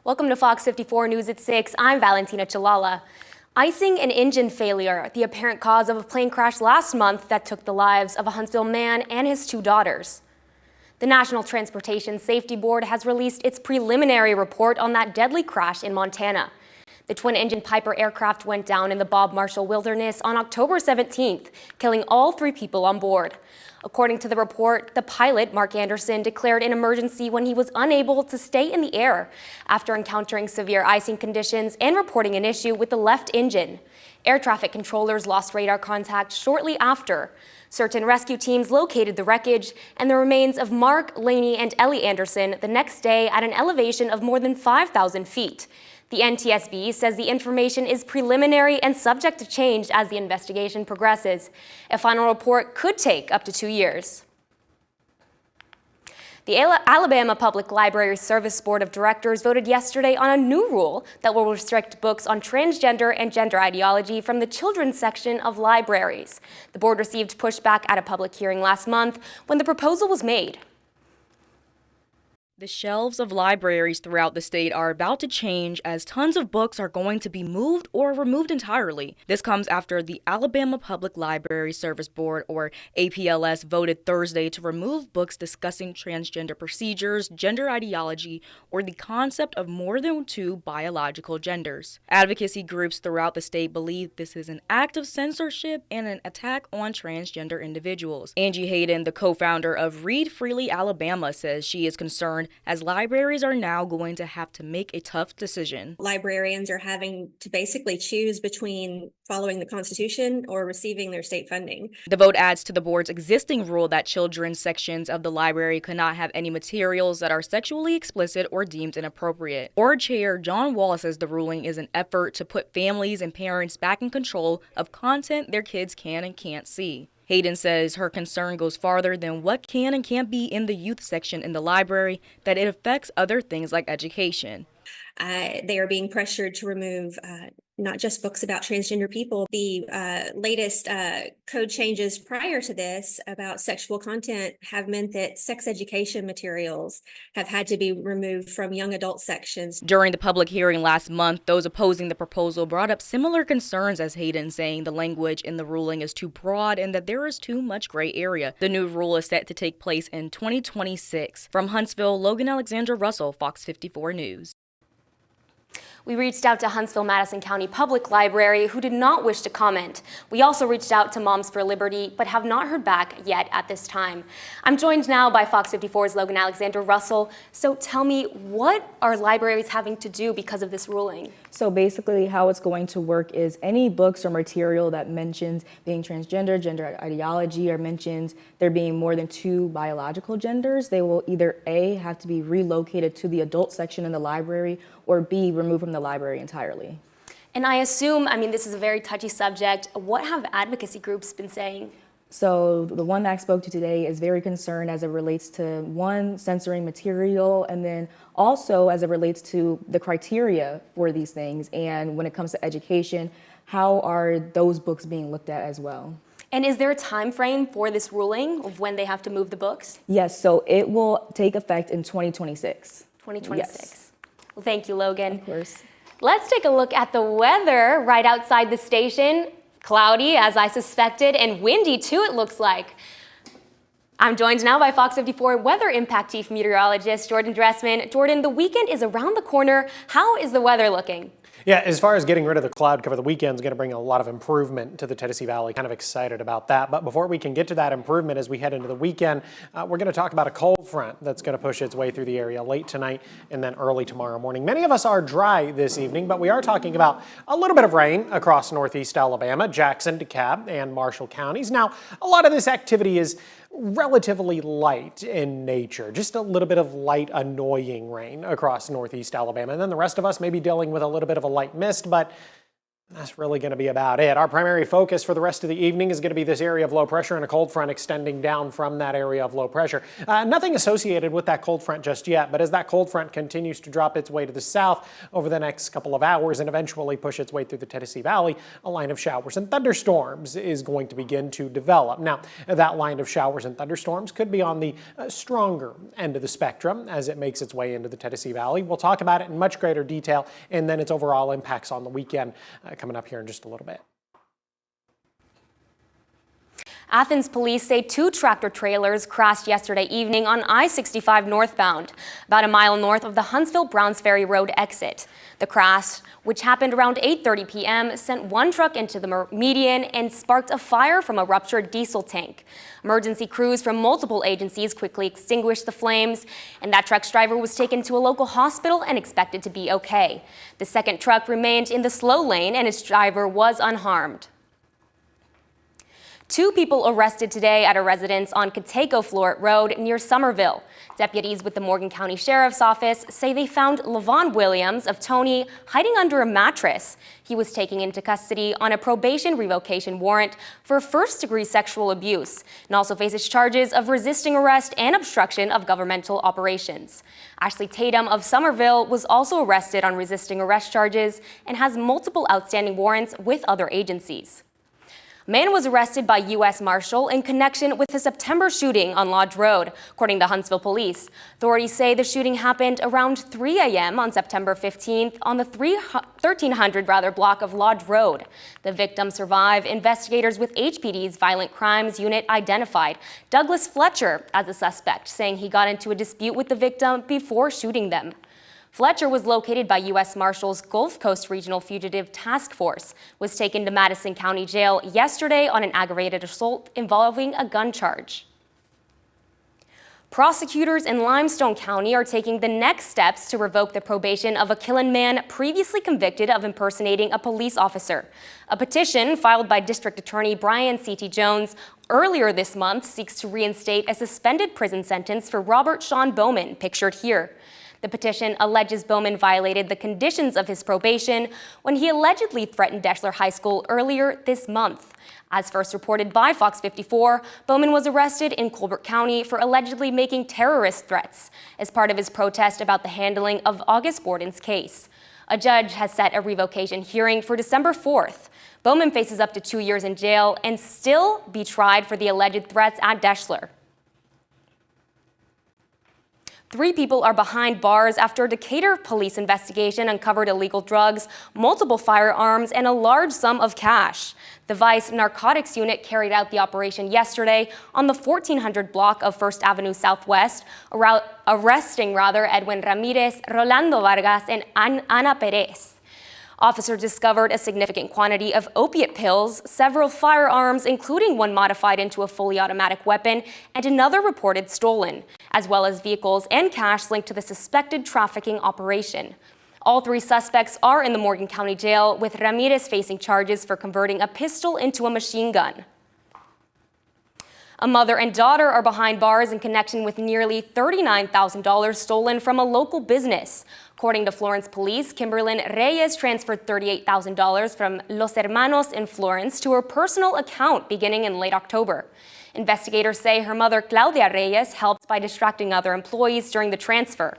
Welcome to Fox 54 News at 6. I'm Valentina Chalala. Icing an engine failure, the apparent cause of a plane crash last month that took the lives of a Huntsville man and his two daughters. The National Transportation Safety Board has released its preliminary report on that deadly crash in Montana. The twin-engine Piper aircraft went down in the Bob Marshall Wilderness on October 17th, killing all 3 people on board. According to the report, the pilot, Mark Anderson, declared an emergency when he was unable to stay in the air after encountering severe icing conditions and reporting an issue with the left engine. Air traffic controllers lost radar contact shortly after. Search and rescue teams located the wreckage and the remains of Mark, Laney, and Ellie Anderson the next day at an elevation of more than 5,000 feet. The NTSB says the information is preliminary and subject to change as the investigation progresses. A final report could take up to 2 years. The Alabama Public Library Service Board of Directors voted yesterday on a new rule that will restrict books on transgender and gender ideology from the children's section of libraries. The board received pushback at a public hearing last month when the proposal was made. The shelves of libraries throughout the state are about to change as tons of books are going to be moved or removed entirely. This comes after the Alabama Public Library Service Board, or APLS, voted Thursday to remove books discussing transgender procedures, gender ideology, or the concept of more than 2 biological genders. Advocacy groups throughout the state believe this is an act of censorship and an attack on transgender individuals. Angie Hayden, the co-founder of Read Freely Alabama, says she is concerned as libraries are now going to have to make a tough decision. Librarians are having to basically choose between following the Constitution or receiving their state funding. The vote adds to the board's existing rule that children's sections of the library could not have any materials that are sexually explicit or deemed inappropriate. Board Chair John Wall says the ruling is an effort to put families and parents back in control of content their kids can and can't see. Hayden says her concern goes farther than what can and can't be in the youth section in the library, that it affects other things like education. They are being pressured to remove not just books about transgender people. The latest code changes prior to this about sexual content have meant that sex education materials have had to be removed from young adult sections. During the public hearing last month, those opposing the proposal brought up similar concerns as Hayden, saying the language in the ruling is too broad and that there is too much gray area. The new rule is set to take place in 2026. From Huntsville, Logan Alexander Russell, Fox 54 News. We reached out to Huntsville-Madison County Public Library, who did not wish to comment. We also reached out to Moms for Liberty, but have not heard back yet at this time. I'm joined now by Fox 54's Logan Alexander Russell. So tell me, what are libraries having to do because of this ruling? So basically how it's going to work is any books or material that mentions being transgender, gender ideology, or mentions there being more than 2 biological genders, they will either A, have to be relocated to the adult section in the library, or B, removed from the library entirely. And I assume, this is a very touchy subject. What have advocacy groups been saying? So the one that I spoke to today is very concerned as it relates to, 1, censoring material, and then also as it relates to the criteria for these things. And when it comes to education, how are those books being looked at as well? And is there a time frame for this ruling of when they have to move the books? Yes, so it will take effect in 2026. 2026. Yes. Well, thank you, Logan. Of course. Let's take a look at the weather right outside the station. Cloudy, as I suspected, and windy too, it looks like. I'm joined now by Fox 54 Weather Impact Chief Meteorologist Jordan Dressman. Jordan, the weekend is around the corner. How is the weather looking? Yeah, as far as getting rid of the cloud cover, the weekend's going to bring a lot of improvement to the Tennessee Valley. Kind of excited about that. But before we can get to that improvement as we head into the weekend, we're going to talk about a cold front that's going to push its way through the area late tonight and then early tomorrow morning. Many of us are dry this evening, but we are talking about a little bit of rain across northeast Alabama, Jackson, DeKalb, and Marshall counties. Now, a lot of this activity is relatively light in nature, just a little bit of light, annoying rain across northeast Alabama. And then the rest of us may be dealing with a little bit of a light mist, but That's really going to be about it. Our primary focus for the rest of the evening is going to be this area of low pressure and a cold front extending down from that area of low pressure. Nothing associated with that cold front just yet, but as that cold front continues to drop its way to the south over the next couple of hours and eventually push its way through the Tennessee Valley, a line of showers and thunderstorms is going to begin to develop. Now, that line of showers and thunderstorms could be on the stronger end of the spectrum as it makes its way into the Tennessee Valley. We'll talk about it in much greater detail and then its overall impacts on the weekend coming up here in just a little bit. Athens police say 2 tractor trailers crashed yesterday evening on I-65 northbound, about a mile north of the Huntsville-Browns Ferry Road exit. The crash, which happened around 8:30 p.m., sent one truck into the median and sparked a fire from a ruptured diesel tank. Emergency crews from multiple agencies quickly extinguished the flames, and that truck's driver was taken to a local hospital and expected to be okay. The second truck remained in the slow lane and its driver was unharmed. 2 people arrested today at a residence on Catego Floret Road near Somerville. Deputies with the Morgan County Sheriff's Office say they found Levon Williams of Tony hiding under a mattress. He was taken into custody on a probation revocation warrant for first-degree sexual abuse and also faces charges of resisting arrest and obstruction of governmental operations. Ashley Tatum of Somerville was also arrested on resisting arrest charges and has multiple outstanding warrants with other agencies. A man was arrested by U.S. Marshal in connection with the September shooting on Lodge Road, according to Huntsville police. Authorities say the shooting happened around 3 a.m. on September 15th on the 1300 block of Lodge Road. The victim survived. Investigators with HPD's Violent Crimes Unit identified Douglas Fletcher as a suspect, saying he got into a dispute with the victim before shooting them. Fletcher was located by U.S. Marshals Gulf Coast Regional Fugitive Task Force, was taken to Madison County Jail yesterday on an aggravated assault involving a gun charge. Prosecutors in Limestone County are taking the next steps to revoke the probation of a Killen man previously convicted of impersonating a police officer. A petition filed by District Attorney Brian C.T. Jones earlier this month seeks to reinstate a suspended prison sentence for Robert Sean Bowman, pictured here. The petition alleges Bowman violated the conditions of his probation when he allegedly threatened Deshler High School earlier this month. As first reported by FOX54, Bowman was arrested in Colbert County for allegedly making terrorist threats as part of his protest about the handling of August Borden's case. A judge has set a revocation hearing for December 4th. Bowman faces up to 2 years in jail and still be tried for the alleged threats at Deshler. 3 people are behind bars after a Decatur police investigation uncovered illegal drugs, multiple firearms, and a large sum of cash. The Vice Narcotics Unit carried out the operation yesterday on the 1400 block of First Avenue Southwest, arresting Edwin Ramirez, Rolando Vargas, and Ana Perez. Officers discovered a significant quantity of opiate pills, several firearms, including one modified into a fully automatic weapon, and another reported stolen, as well as vehicles and cash linked to the suspected trafficking operation. All 3 suspects are in the Morgan County Jail, with Ramirez facing charges for converting a pistol into a machine gun. A mother and daughter are behind bars in connection with nearly $39,000 stolen from a local business. According to Florence police, Kimberlyn Reyes transferred $38,000 from Los Hermanos in Florence to her personal account beginning in late October. Investigators say her mother, Claudia Reyes, helped by distracting other employees during the transfer.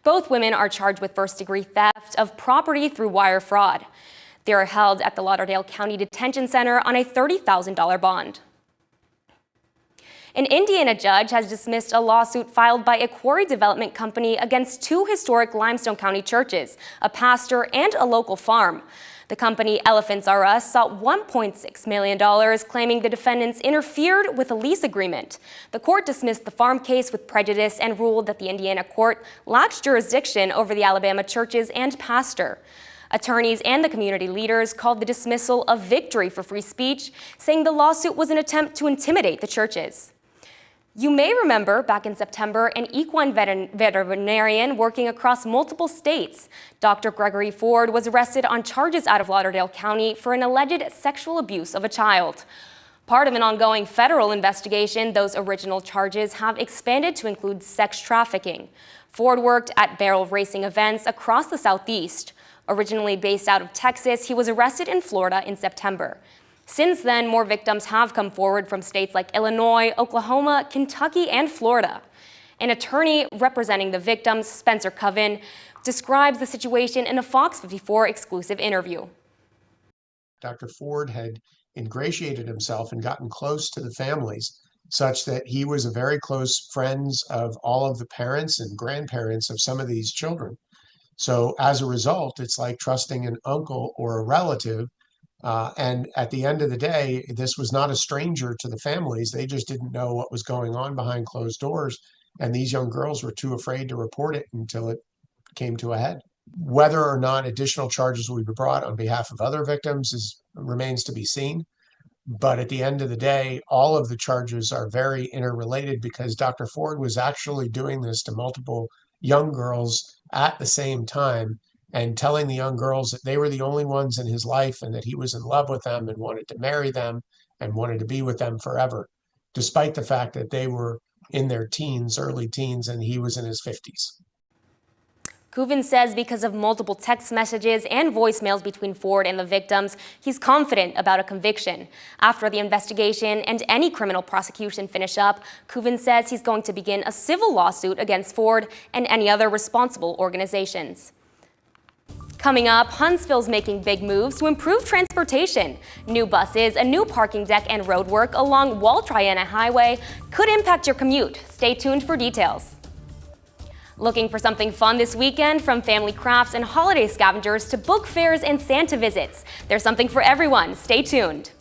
Both women are charged with first-degree theft of property through wire fraud. They are held at the Lauderdale County Detention Center on a $30,000 bond. An Indiana judge has dismissed a lawsuit filed by a quarry development company against 2 historic Limestone County churches, a pastor, and a local farm. The company Elephants R Us sought $1.6 million, claiming the defendants interfered with a lease agreement. The court dismissed the farm case with prejudice and ruled that the Indiana court lacks jurisdiction over the Alabama churches and pastor. Attorneys and the community leaders called the dismissal a victory for free speech, saying the lawsuit was an attempt to intimidate the churches. You may remember back in September, an equine veterinarian working across multiple states, Dr. Gregory Ford, was arrested on charges out of Lauderdale County for an alleged sexual abuse of a child. Part of an ongoing federal investigation, those original charges have expanded to include sex trafficking. Ford worked at barrel racing events across the Southeast. Originally based out of Texas, he was arrested in Florida in September. Since then, more victims have come forward from states like Illinois, Oklahoma, Kentucky, and Florida. An attorney representing the victims, Spencer Coven, describes the situation in a FOX54 exclusive interview. Dr. Ford had ingratiated himself and gotten close to the families such that he was a very close friends of all of the parents and grandparents of some of these children. So as a result, it's like trusting an uncle or a relative. And at the end of the day, this was not a stranger to the families. They just didn't know what was going on behind closed doors. And these young girls were too afraid to report it until it came to a head. Whether or not additional charges will be brought on behalf of other victims remains to be seen. But at the end of the day, all of the charges are very interrelated because Dr. Ford was actually doing this to multiple young girls at the same time and telling the young girls that they were the only ones in his life and that he was in love with them and wanted to marry them and wanted to be with them forever, despite the fact that they were in their teens, early teens, and he was in his 50s. Coven says because of multiple text messages and voicemails between Ford and the victims, he's confident about a conviction. After the investigation and any criminal prosecution finish up, Coven says he's going to begin a civil lawsuit against Ford and any other responsible organizations. Coming up, Huntsville's making big moves to improve transportation. New buses, a new parking deck, and roadwork along Wall Triana Highway could impact your commute. Stay tuned for details. Looking for something fun this weekend? From family crafts and holiday scavengers to book fairs and Santa visits, there's something for everyone. Stay tuned.